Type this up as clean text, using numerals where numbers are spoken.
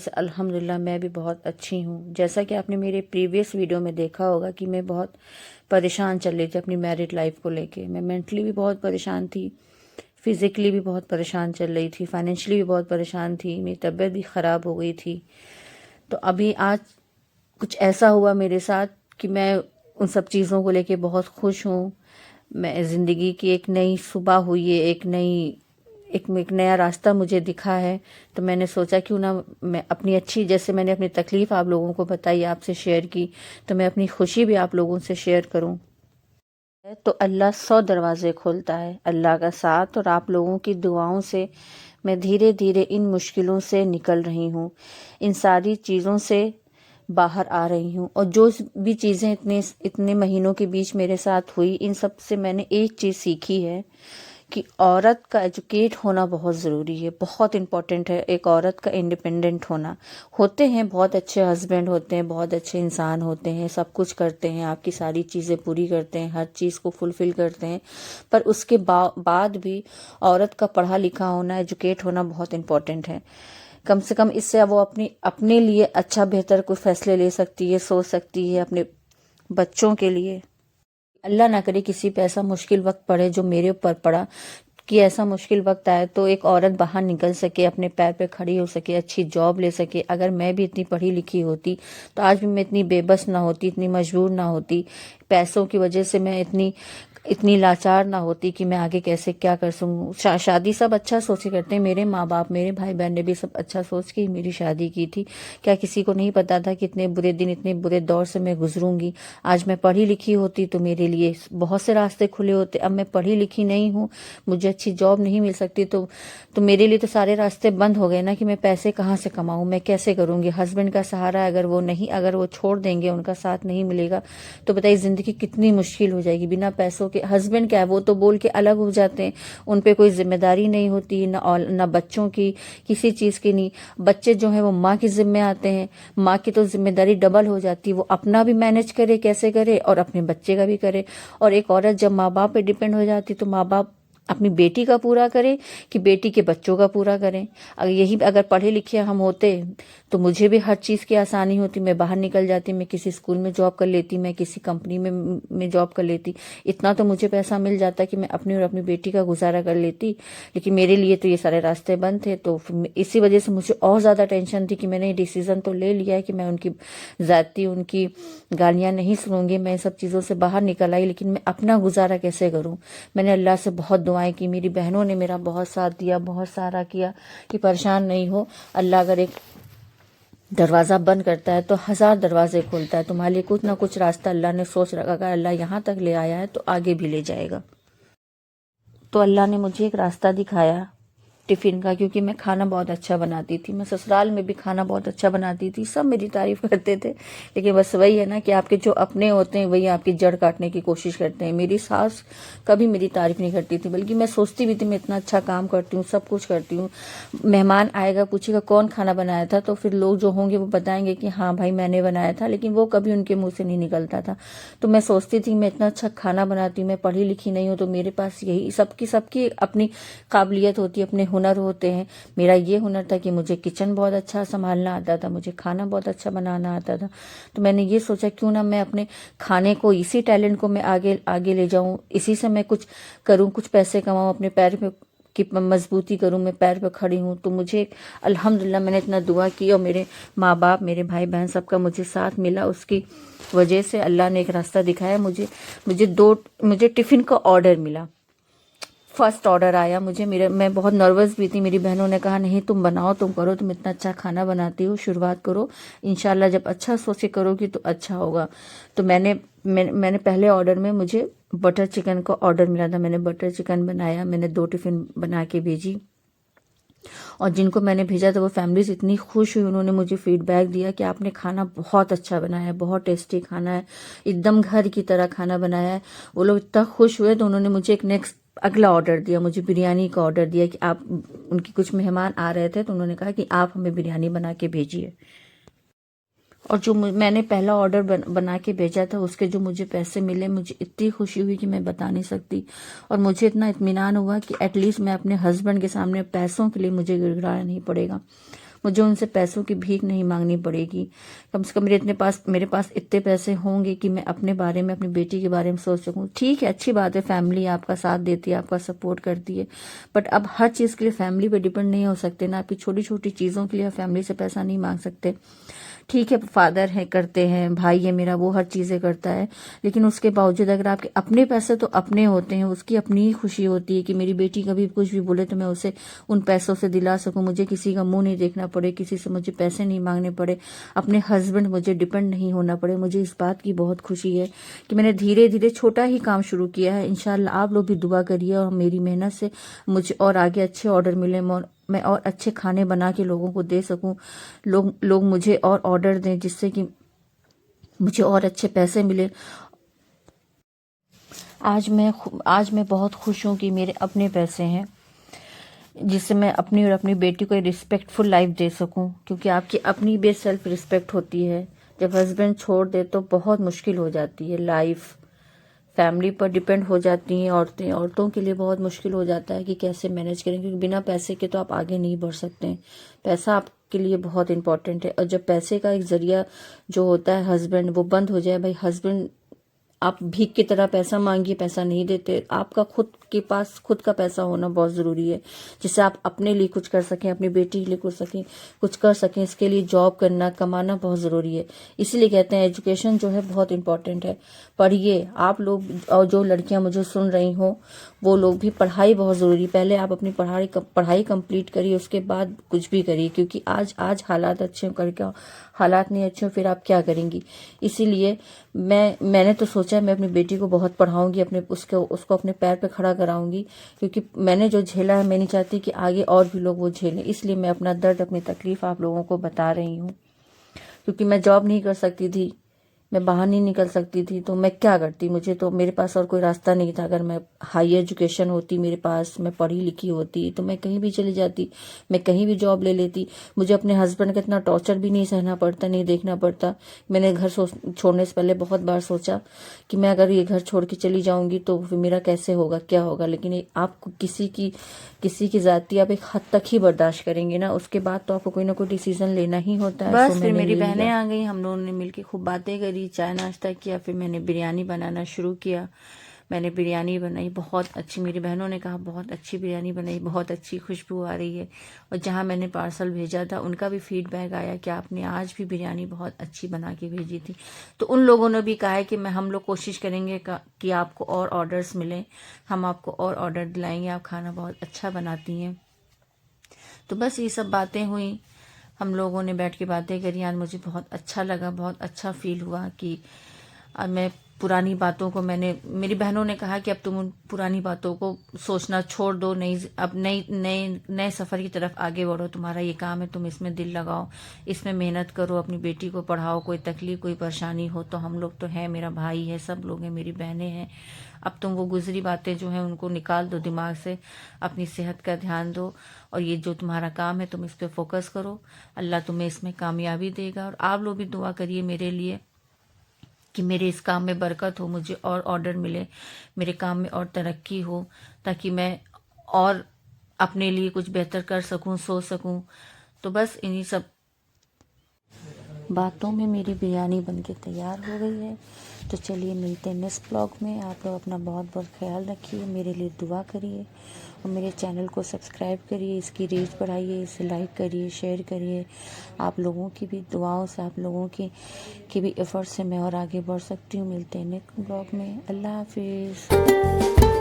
से अल्हम्दुलिल्लाह मैं भी बहुत अच्छी हूँ। जैसा कि आपने मेरे प्रीवियस वीडियो में देखा होगा कि मैं बहुत परेशान चल रही थी अपनी मैरिड लाइफ को लेके। मैं मेंटली भी बहुत परेशान थी, फिज़िकली भी बहुत परेशान चल रही थी, फाइनेंशियली भी बहुत परेशान थी, मेरी तबीयत भी ख़राब हो गई थी। तो अभी आज कुछ ऐसा हुआ मेरे साथ कि मैं उन सब चीज़ों को लेके बहुत खुश हूँ। मैं ज़िंदगी की एक नई सुबह हुई है, एक नया रास्ता मुझे दिखा है। तो मैंने सोचा क्यों ना मैं अपनी अच्छी, जैसे मैंने अपनी तकलीफ़ आप लोगों को बताई, आपसे शेयर की, तो मैं अपनी खुशी भी आप लोगों से शेयर करूं। तो अल्लाह 100 दरवाजे खोलता है, अल्लाह का साथ और आप लोगों की दुआओं से मैं धीरे धीरे इन मुश्किलों से निकल रही हूँ, इन सारी चीज़ों से बाहर आ रही हूँ। और जो भी चीज़ें इतने इतने महीनों के बीच मेरे साथ हुई, इन सब से मैंने एक चीज़ सीखी है कि औरत का एजुकेट होना बहुत ज़रूरी है, बहुत इम्पॉर्टेंट है। एक औरत का इंडिपेंडेंट होना। होते हैं बहुत अच्छे हस्बैंड, होते हैं बहुत अच्छे इंसान, होते हैं सब कुछ करते हैं, आपकी सारी चीज़ें पूरी करते हैं, हर चीज़ को फुलफ़िल करते हैं, पर उसके बाद भी औरत का पढ़ा लिखा होना, एजुकेट होना बहुत इम्पॉर्टेंट है। कम से कम इससे वो अपने लिए अच्छा बेहतर कोई फैसले ले सकती है, सोच सकती है अपने बच्चों के लिए। अल्लाह ना करे किसी पे ऐसा मुश्किल वक्त पड़े जो मेरे ऊपर पड़ा, कि ऐसा मुश्किल वक्त आए तो एक औरत बाहर निकल सके, अपने पैर पे खड़ी हो सके, अच्छी जॉब ले सके। अगर मैं भी इतनी पढ़ी लिखी होती तो आज भी मैं इतनी बेबस ना होती, इतनी मजबूर ना होती, पैसों की वजह से मैं इतनी इतनी लाचार ना होती कि मैं आगे कैसे क्या कर सकूँ। शादी सब अच्छा सोच के करते हैं, मेरे माँ बाप, मेरे भाई बहन ने भी सब अच्छा सोच के ही मेरी शादी की थी। क्या किसी को नहीं पता था कि इतने बुरे दिन, इतने बुरे दौर से मैं गुजरूंगी। आज मैं पढ़ी लिखी होती तो मेरे लिए बहुत से रास्ते खुले होते। अब मैं पढ़ी लिखी नहीं हूँ, मुझे अच्छी जॉब नहीं मिल सकती, तो मेरे लिए तो सारे रास्ते बंद हो गए ना, कि मैं पैसे कहाँ से कमाऊँ, मैं कैसे करूँगी। हस्बैंड का सहारा अगर वो छोड़ देंगे, उनका साथ नहीं मिलेगा, तो बताइए ज़िंदगी कितनी मुश्किल हो जाएगी। बिना पैसों के हस्बैंड क्या है, वो तो बोल के अलग हो जाते हैं, उन पे कोई जिम्मेदारी नहीं होती, ना बच्चों की, किसी चीज़ की नहीं। बच्चे जो है वो माँ के जिम्मे आते हैं, माँ की तो जिम्मेदारी डबल हो जाती है, वो अपना भी मैनेज करे कैसे करे और अपने बच्चे का भी करे। और एक औरत जब माँ बाप पे डिपेंड हो जाती तो माँ बाप अपनी बेटी का पूरा करें कि बेटी के बच्चों का पूरा करें। अगर पढ़े लिखे हम होते तो मुझे भी हर चीज़ की आसानी होती, मैं बाहर निकल जाती, मैं किसी स्कूल में जॉब कर लेती, मैं किसी कंपनी में जॉब कर लेती, इतना तो मुझे पैसा मिल जाता कि मैं अपनी और अपनी बेटी का गुजारा कर लेती। लेकिन मेरे लिए तो ये सारे रास्ते बंद थे, तो इसी वजह से मुझे और ज़्यादा टेंशन थी कि मैंने ये डिसीज़न तो ले लिया है कि मैं उनकी ज़्यादती, उनकी गालियाँ नहीं सुनूंगी, मैं सब चीज़ों से बाहर निकल आई, लेकिन मैं अपना गुजारा कैसे करूँ। मैंने अल्लाह से बहुत दुआएं की, मेरी बहनों ने मेरा बहुत साथ दिया, बहुत सहारा किया कि परेशान नहीं हो। अल्लाह अगर एक दरवाज़ा बंद करता है तो 1000 दरवाजे खोलता है। तुम्हारे लिए कुछ ना कुछ रास्ता अल्लाह ने सोच रखा, अगर अल्लाह यहाँ तक ले आया है तो आगे भी ले जाएगा। तो अल्लाह ने मुझे एक रास्ता दिखाया टिफ़िन का, क्योंकि मैं खाना बहुत अच्छा बनाती थी। मैं ससुराल में भी खाना बहुत अच्छा बनाती थी, सब मेरी तारीफ़ करते थे। लेकिन बस वही है ना कि आपके जो अपने होते हैं वही आपकी जड़ काटने की कोशिश करते हैं। मेरी सास कभी मेरी तारीफ़ नहीं करती थी, बल्कि मैं सोचती भी थी मैं इतना अच्छा काम करती हूँ, सब कुछ करती हूँ। मेहमान आएगा, पूछेगा कौन खाना बनाया था, तो फिर लोग जो होंगे वो बताएंगे कि हाँ भाई मैंने बनाया था, लेकिन वो कभी उनके मुँह से नहीं निकलता था। तो मैं सोचती थी मैं इतना अच्छा खाना बनाती हूँ, मैं पढ़ी लिखी नहीं हूँ, तो मेरे पास यही सबकी अपनी काबिलियत होती है, अपने हुनर होते हैं। मेरा ये हुनर था कि मुझे किचन बहुत अच्छा संभालना आता था, मुझे खाना बहुत अच्छा बनाना आता था। तो मैंने ये सोचा क्यों ना मैं अपने खाने को, इसी टैलेंट को मैं आगे आगे ले जाऊं, इसी से मैं कुछ करूं, कुछ पैसे कमाऊं, अपने पैर पे की मजबूती करूं, मैं पैर पे खड़ी हूं। तो मुझे अल्हम्दुलिल्लाह मैंने इतना दुआ की और मेरे माँ बाप, मेरे भाई बहन सबका मुझे साथ मिला, उसकी वजह से अल्लाह ने एक रास्ता दिखाया। मुझे टिफ़िन का ऑर्डर मिला, फर्स्ट ऑर्डर आया मुझे। मैं बहुत नर्वस भी थी। मेरी बहनों ने कहा नहीं तुम बनाओ, तुम करो, तुम इतना अच्छा खाना बनाती हो, शुरुआत करो, इंशाल्लाह जब अच्छा सोच के करोगी तो अच्छा होगा। तो मैंने पहले ऑर्डर में मुझे बटर चिकन का ऑर्डर मिला था। मैंने बटर चिकन बनाया, मैंने 2 टिफ़िन बना के भेजी, और जिनको मैंने भेजा था वो फैमिलीज इतनी खुश हुई, उन्होंने मुझे फीडबैक दिया कि आपने खाना बहुत अच्छा बनाया है, बहुत टेस्टी खाना है, एकदम घर की तरह खाना बनाया है। वो लोग इतना खुश हुए तो उन्होंने मुझे एक नेक्स्ट अगला ऑर्डर दिया, मुझे बिरयानी का ऑर्डर दिया कि आप, उनकी कुछ मेहमान आ रहे थे तो उन्होंने कहा कि आप हमें बिरयानी बना के भेजिए। और जो मैंने पहला ऑर्डर बना के भेजा था उसके जो मुझे पैसे मिले, मुझे इतनी खुशी हुई कि मैं बता नहीं सकती। और मुझे इतना इत्मीनान हुआ कि एटलीस्ट मैं अपने हस्बैंड के सामने पैसों के लिए मुझे गिड़गिड़ाना नहीं पड़ेगा। मुझे उनसे पैसों की भीख नहीं मांगनी पड़ेगी। कम से कम मेरे पास इतने पैसे होंगे कि मैं अपने बारे में, अपनी बेटी के बारे में सोच सकूं। ठीक है, अच्छी बात है, फैमिली आपका साथ देती है, आपका सपोर्ट करती है, बट अब हर चीज़ के लिए फैमिली पे डिपेंड नहीं हो सकते ना। आपकी छोटी छोटी चीज़ों के लिए फैमिली से पैसा नहीं मांग सकते। ठीक है, फादर है, करते हैं, भाई है मेरा, वो हर चीज़ें करता है, लेकिन उसके बावजूद अगर आपके अपने पैसे तो अपने होते हैं, उसकी अपनी ही खुशी होती है कि मेरी बेटी कभी कुछ भी बोले तो मैं उसे उन पैसों से दिला सकूं, मुझे किसी का मुंह नहीं देखना पड़े, किसी से मुझे पैसे नहीं मांगने पड़े, अपने हस्बैंड मुझे डिपेंड नहीं होना पड़े। मुझे इस बात की बहुत खुशी है कि मैंने धीरे धीरे छोटा ही काम शुरू किया है। इंशाल्लाह आप लोग भी दुआ करिए और मेरी मेहनत से मुझे और आगे अच्छे ऑर्डर मिले, मैं और अच्छे खाने बना के लोगों को दे सकूं, लोग मुझे और ऑर्डर दें, जिससे कि मुझे और अच्छे पैसे मिले। आज मैं बहुत खुश हूं कि मेरे अपने पैसे हैं, जिससे मैं अपनी और अपनी बेटी को रिस्पेक्टफुल लाइफ दे सकूं, क्योंकि आपकी अपनी भी सेल्फ रिस्पेक्ट होती है। जब हस्बैंड छोड़ दे तो बहुत मुश्किल हो जाती है लाइफ, फैमिली पर डिपेंड हो जाती हैं औरतों के लिए बहुत मुश्किल हो जाता है कि कैसे मैनेज करें, क्योंकि बिना पैसे के तो आप आगे नहीं बढ़ सकते। पैसा आपके लिए बहुत इंपॉर्टेंट है, और जब पैसे का एक जरिया जो होता है हस्बैंड, वो बंद हो जाए, भाई हस्बैंड आप भीख की तरह पैसा मांगिए, पैसा नहीं देते। आपका खुद के पास खुद का पैसा होना बहुत ज़रूरी है, जिससे आप अपने लिए कुछ कर सकें, अपनी बेटी के लिए कुछ कर सकें। इसके लिए जॉब करना, कमाना बहुत ज़रूरी है। इसीलिए कहते हैं एजुकेशन जो है बहुत इंपॉर्टेंट है। पढ़िए आप लोग, और जो लड़कियां मुझे सुन रही हो वो लोग भी, पढ़ाई बहुत ज़रूरी। पहले आप अपनी पढ़ाई कंप्लीट करिए, उसके बाद कुछ भी करिए, क्योंकि आज हालात अच्छे हो करके हालात नहीं अच्छे हो फिर आप क्या करेंगी। इसीलिए मैंने तो सोचा है मैं अपनी बेटी को बहुत पढ़ाऊंगी, उसको अपने पैर पे खड़ा कराऊंगी, क्योंकि मैंने जो झेला है मैं नहीं चाहती कि आगे और भी लोग वो झेलें। इसलिए मैं अपना दर्द, अपनी तकलीफ आप लोगों को बता रही हूँ, क्योंकि मैं जॉब नहीं कर सकती थी, मैं बाहर नहीं निकल सकती थी, तो मैं क्या करती, मुझे तो मेरे पास और कोई रास्ता नहीं था। अगर मैं हाई एजुकेशन होती मेरे पास, मैं पढ़ी लिखी होती, तो मैं कहीं भी चली जाती, मैं कहीं भी जॉब ले लेती। मुझे अपने हस्बैंड का इतना टॉर्चर भी नहीं सहना पड़ता, नहीं देखना पड़ता। मैंने घर छोड़ने से पहले बहुत बार सोचा कि मैं अगर ये घर छोड़ के चली जाऊंगी तो फिर मेरा कैसे होगा, क्या होगा। लेकिन आपको किसी की जाति आप एक हद तक ही बर्दाश्त करेंगे ना, उसके बाद तो आपको कोई ना कोई डिसीजन लेना ही होता है। बस फिर मेरी बहनें आ गई, हम लोगों ने मिलके खूब बातें करी, चाय नाश्ता किया, फिर मैंने बिरयानी बनाना शुरू किया। मैंने बिरयानी बनाई, बहुत अच्छी, मेरी बहनों ने कहा बहुत अच्छी बिरयानी बनाई, बहुत अच्छी खुशबू आ रही है। और जहाँ मैंने पार्सल भेजा था उनका भी फीडबैक आया कि आपने आज भी बिरयानी बहुत अच्छी बना के भेजी थी। तो उन लोगों ने भी कहा है कि हम लोग कोशिश करेंगे कि आपको और ऑर्डर्स मिलें, हम आपको और ऑर्डर दिलाएंगे, आप खाना बहुत अच्छा बनाती हैं। तो बस ये सब बातें हुई, हम लोगों ने बैठ के बातें करी। आज मुझे बहुत अच्छा लगा, बहुत अच्छा फील हुआ कि अब मैं पुरानी बातों को, मेरी बहनों ने कहा कि अब तुम उन पुरानी बातों को सोचना छोड़ दो, अब नए सफ़र की तरफ आगे बढ़ो। तुम्हारा ये काम है, तुम इसमें दिल लगाओ, इसमें मेहनत करो, अपनी बेटी को पढ़ाओ। कोई तकलीफ, कोई परेशानी हो तो हम लोग तो हैं, मेरा भाई है, सब लोग हैं, मेरी बहनें हैं। अब तुम वो गुजरी बातें जो हैं उनको निकाल दो दिमाग से, अपनी सेहत का ध्यान दो, और ये जो तुम्हारा काम है तुम इस पर फोकस करो। अल्लाह तुम्हें इसमें कामयाबी देगा। और आप लोग भी दुआ करिए मेरे लिए कि मेरे इस काम में बरकत हो, मुझे और ऑर्डर मिले, मेरे काम में और तरक्की हो, ताकि मैं और अपने लिए कुछ बेहतर कर सकूं, सोच सकूं। तो बस इन्हीं सब बातों में मेरी बिरयानी बनके तैयार हो गई है। तो चलिए मिलते हैं नेक्स्ट ब्लॉग में। आप लोग अपना बहुत बहुत ख्याल रखिए, मेरे लिए दुआ करिए, और मेरे चैनल को सब्सक्राइब करिए, इसकी रीच बढ़ाइए, इसे लाइक करिए, शेयर करिए। आप लोगों की भी दुआओं से, आप लोगों की भी एफर्ट से मैं और आगे बढ़ सकती हूँ। मिलते हैं नेक्स्ट ब्लॉग में। अल्लाह हाफिज़।